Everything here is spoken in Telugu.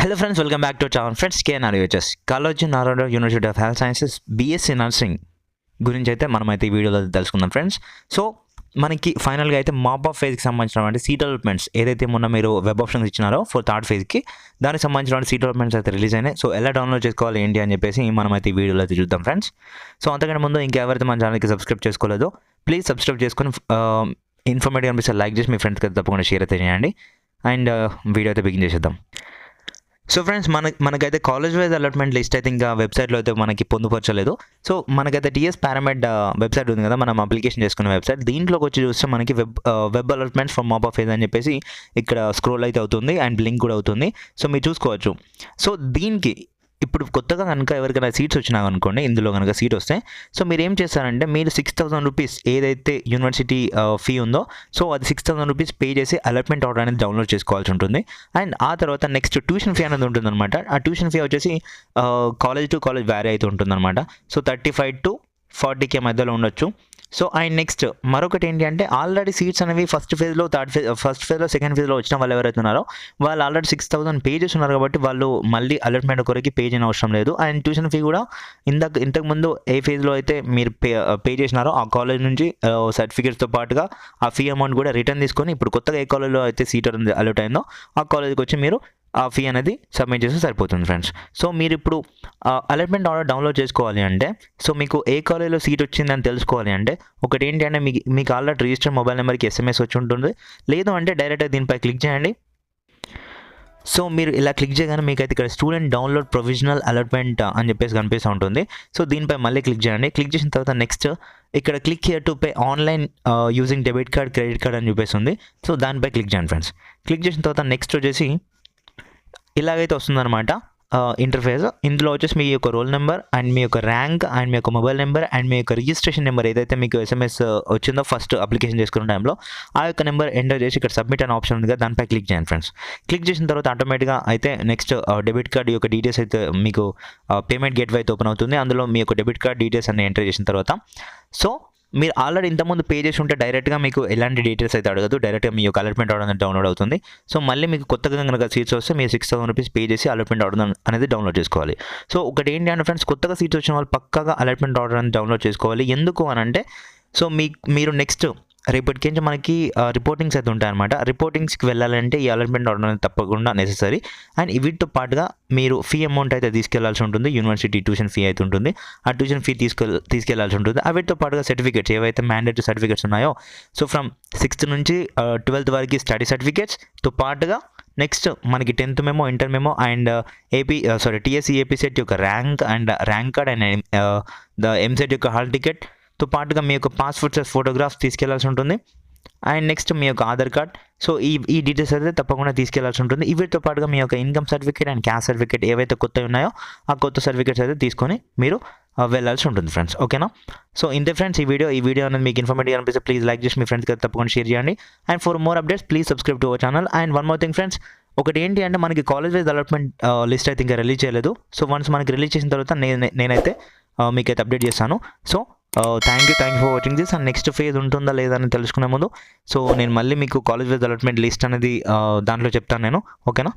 Hello friends, welcome back to channel. Friends, KNRUHS college Narayana university of health sciences BSc nursing గురించి అయితే మనమైతే ఈ వీడియోలో తెలుసుకుందాం ఫ్రెండ్స్. సో మనకి ఫైనల్గా అయితే మాప్ ఆఫ్ ఫేజ్కి సంబంధించినటువంటి సీట్ డెవలప్మెంట్స్ ఏదైతే మొన్న మీరు వెబ్ ఆప్షన్స్ ఇచ్చినారో ఫర్ థర్డ్ ఫేజ్కి దానికి సంబంధించిన సీట్ డెవలప్మెంట్స్ అయితే రిలీజ్ అయినాయి. సో ఎలా డౌన్లోడ్ చేసుకోవాలి ఏంటి అని చెప్పేసి మనమైతే ఈ వీడియోలో అయితే చూద్దాం ఫ్రెండ్స్. సో అంతకంటే ముందు ఇంకెవరైతే మన ఛానల్కి సబ్స్క్రైబ్ చేసుకోలేదో ప్లీజ్ సబ్స్క్రైబ్ చేసుకొని ఇన్ఫర్మేటివ్ అనిపిస్తే లైక్ చేసి మీ ఫ్రెండ్స్కి అయితే తప్పకుండా షేర్ అయితే చేయండి. అండ్ వీడియో అయితే బిగిన్ చేసేద్దాం. సో ఫ్రెండ్స్, మనకైతే కాలేజ్ వైజ్ అలాట్మెంట్ లిస్ట్ అయితే ఇంకా వెబ్సైట్లో అయితే మనకి పొందుపరచలేదు. సో మనకైతే TS పారామెడ్ వెబ్సైట్ ఉంది కదా, మనం అప్లికేషన్ చేసుకునే వెబ్సైట్. దీంట్లోకి వచ్చి చూస్తే మనకి web allotments from map of phase అని చెప్పేసి ఇక్కడ స్క్రోల్ అయితే అవుతుంది అండ్ లింక్ కూడా అవుతుంది. సో మీరు చూసుకోవచ్చు. సో దీనికి ఇప్పుడు కొత్తగా కనుక ఎవరికైనా సీట్స్ వచ్చినా అనుకోండి, ఇందులో కనుక సీట్ వస్తే సో మీరు ఏం చేస్తారంటే మీరు 6,000 రూపీస్ ఏదైతే యూనివర్సిటీ ఫీ ఉందో సో అది 6,000 రూపీస్ పే చేసి అలాట్మెంట్ ఆర్డర్ అనేది డౌన్లోడ్ చేసుకోవాల్సి ఉంటుంది. అండ్ ఆ తర్వాత నెక్స్ట్ ట్యూషన్ ఫీ అనేది ఉంటుందన్నమాట. ఆ ట్యూషన్ ఫీ వచ్చేసి కాలేజ్ టు కాలేజ్ వ్యారీ అయితే ఉంటుందన్నమాట. సో 35 to 40K మధ్యలో ఉండొచ్చు. సో అండ్ నెక్స్ట్ మరొకటి ఏంటి అంటే ఆల్రెడీ సీట్స్ అనేవి ఫస్ట్ ఫేజ్లో సెకండ్ ఫేజ్లో వచ్చిన వాళ్ళు ఎవరైతే ఉన్నారో వాళ్ళు ఆల్రెడీ 6,000 పే చేసి ఉన్నారు కాబట్టి వాళ్ళు మళ్ళీ అలాట్మెంట్ కొరకు పే చేయని అవసరం లేదు. అండ్ ట్యూషన్ ఫీ కూడా ఇంతకుముందు ఏ ఫేజ్లో అయితే మీరు పే చేసినారో ఆ కాలేజ్ నుంచి సర్టిఫికేట్స్తో పాటుగా ఆ ఫీ అమౌంట్ కూడా రిటర్న్ తీసుకొని ఇప్పుడు కొత్తగా ఏ కాలేజ్లో అయితే సీట్ అలాట్ అయిందో ఆ కాలేజ్కి వచ్చి మీరు ఆ ఫీ అనేది సబ్మిట్ చేస్తే సరిపోతుంది ఫ్రెండ్స్. సో మీరు ఇప్పుడు అలాట్మెంట్ ఆర్డర్ డౌన్లోడ్ చేసుకోవాలి అంటే సో మీకు ఏ కాలేజ్లో సీట్ వచ్చిందని తెలుసుకోవాలి అంటే ఒకటి ఏంటి అంటే మీకు ఆల్రెడీ రిజిస్టర్ మొబైల్ నెంబర్కి SMS వచ్చి ఉంటుంది. లేదు అంటే డైరెక్ట్గా దీనిపై క్లిక్ చేయండి. సో మీరు ఇలా క్లిక్ చేయగానే మీకు అయితే ఇక్కడ స్టూడెంట్ డౌన్లోడ్ ప్రొవిజనల్ అలాట్మెంట్ అని చెప్పేసి కనిపిస్తూ ఉంటుంది. సో దీనిపై మళ్ళీ క్లిక్ చేయండి. క్లిక్ చేసిన తర్వాత నెక్స్ట్ ఇక్కడ click here to pay online using debit card, credit card అని చెప్పేసి. సో దానిపై క్లిక్ చేయండి ఫ్రెండ్స్. క్లిక్ చేసిన తర్వాత నెక్స్ట్ వచ్చేసి ఇలాగైతే వస్తుందన్నమాట ఇంటర్ఫేస్. ఇందులో వచ్చేసి మీ యొక్క రోల్ నెంబర్ అండ్ మీ యొక్క ర్యాంక్ అండ్ మీ యొక్క మొబైల్ నెంబర్ అండ్ మీ యొక్క రిజిస్ట్రేషన్ నెంబర్ ఏదైతే మీకు SMS వచ్చిందో ఫస్ట్ అప్లికేషన్ చేసుకున్న టైంలో ఆ యొక్క నెంబర్ ఎంటర్ చేసి ఇక్కడ సబ్మిట్ అనే ఆప్షన్ ఉంది కదా దానిపై క్లిక్ చేయండి ఫ్రెండ్స్. క్లిక్ చేసిన తర్వాత ఆటోమేటిక్గా అయితే నెక్స్ట్ డెబిట్ కార్డ్ యొక్క డీటెయిల్స్ అయితే మీకు పేమెంట్ గేట్వే అయితే ఓపెన్ అవుతుంది. అందులో మీ యొక్క డెబిట్ కార్డ్ డీటెయిల్స్ అన్ని ఎంటర్ చేసిన తర్వాత సో మీరు ఆల్రెడీ ఇంతకుముందు పే చేసి ఉంటే డైరెక్ట్గా మీకు ఎలాంటి డీటెయిల్స్ అయితే అడగదు, డైరెక్ట్గా మీ యొక్క అలాట్మెంట్ ఆర్డర్ అనేది డౌన్లోడ్ అవుతుంది. సో మళ్ళీ మీకు కొత్తగా కనుక సీట్స్ వస్తే మీరు 6,000 రూపీస్ పే చేసి అలాట్మెంట్ ఆర్డర్ అనేది డౌన్లోడ్ చేసుకోవాలి. సో ఒకటి ఏంటి అంటే ఫ్రెండ్స్, కొత్తగా సీట్స్ వచ్చిన వాళ్ళు పక్కాగా అలాట్మెంట్ ఆర్డర్ అనేది డౌన్లోడ్ చేసుకోవాలి. ఎందుకు అని అంటే సో మీరు నెక్స్ట్ రేపటికించి మనకి రిపోర్టింగ్స్ అయితే ఉంటాయన్నమాట. రిపోర్టింగ్స్కి వెళ్ళాలంటే ఈ అలాట్మెంట్ ఆర్డర్ అనేది తప్పకుండా నెసెసరీ. అండ్ వీటితో పాటుగా మీరు ఫీ అమౌంట్ అయితే తీసుకెళ్లాల్సి ఉంటుంది. యూనివర్సిటీ ట్యూషన్ ఫీ అయితే ఉంటుంది. ఆ ట్యూషన్ ఫీ తీసుకెళ్లాల్సి ఉంటుంది. వీటితో పాటుగా సర్టిఫికేట్స్ ఏవైతే మ్యాండేటరీ సర్టిఫికేట్స్ ఉన్నాయో సో ఫ్రమ్ 6th నుంచి 12th వరకు స్టడీ సర్టిఫికేట్స్తో పాటుగా నెక్స్ట్ మనకి 10th memo, inter memo and TSC AP SET యొక్క rank and rank card and MSET యొక్క హాల్ టికెట్తో పాటుగా మీ యొక్క పాస్పోర్ట్ సైజ్ ఫోటోగ్రాఫ్స్ తీసుకెళ్లాల్సి ఉంటుంది. అండ్ నెక్స్ట్ మీ యొక్క ఆధార్ కార్డ్. సో ఈ డీటెయిల్స్ అయితే తప్పకుండా తీసుకెళ్లాల్సి ఉంటుంది. వీటితో పాటుగా మీ యొక్క income certificate and caste certificate ఏవైతే కొత్తవి ఉన్నాయో ఆ కొత్త సర్టిఫికేట్స్ అయితే తీసుకొని మీరు వెళ్ళాల్సి ఉంటుంది ఫ్రెండ్స్. ఓకేనా? సో ఇంతే ఫ్రెండ్స్ ఈ వీడియో అనేది మీకు ఇన్ఫర్మేటివ్ అనిపిస్తే ప్లీజ్ లైక్ చేసి మీ ఫ్రెండ్స్కి తప్పకుండా షేర్ చేయండి. And for more updates please subscribe to our channel. And one more thing friends, ఒకటి ఏంటి అంటే మనకి కాలేజ్ వైజ్ అలాట్మెంట్ లిస్ట్ అయితే ఇంకా రిలీజ్ చేయలేదు. సో వన్స్ మనకి రిలీజ్ చేసిన తర్వాత నేనైతే మీకైతే అప్డేట్ చేస్తాను. So thank you for watching this. And next phase ఉంటుందా లేదా అని తెలుసుకునే ముందు సో నేను మళ్ళీ మీకు కాలేజ్ వైజ్ అలాట్మెంట్ లిస్ట్ అనేది దాంట్లో చెప్తాను నేను. ఓకేనా?